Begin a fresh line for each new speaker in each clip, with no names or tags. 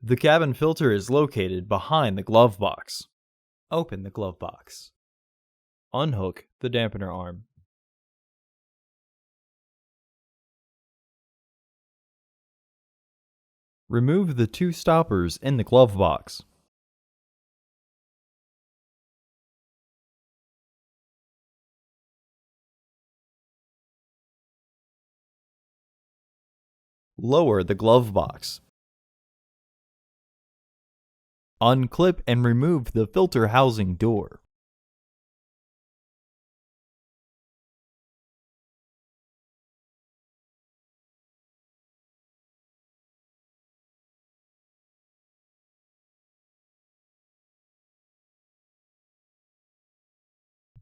The cabin filter is located behind the glove box. Open the glove box. Unhook the dampener arm. Remove the two stoppers in the glove box. Lower the glove box. Unclip and remove the filter housing door.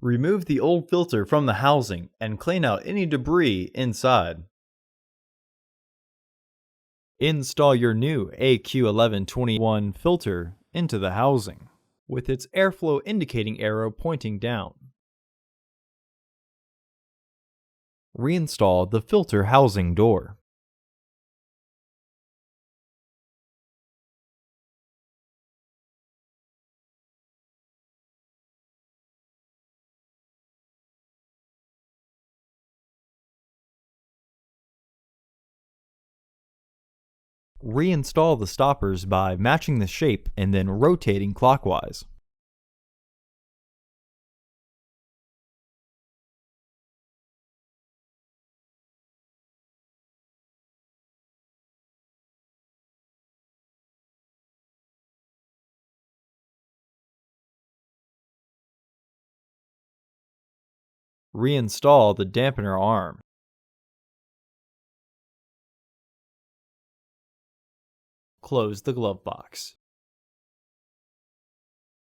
Remove the old filter from the housing and clean out any debris inside. Install your new AQ1121 filter into the housing, with its airflow indicating arrow pointing down. Reinstall the filter housing door. Reinstall the stoppers by matching the shape and then rotating clockwise. Reinstall the dampener arm. Close the glove box.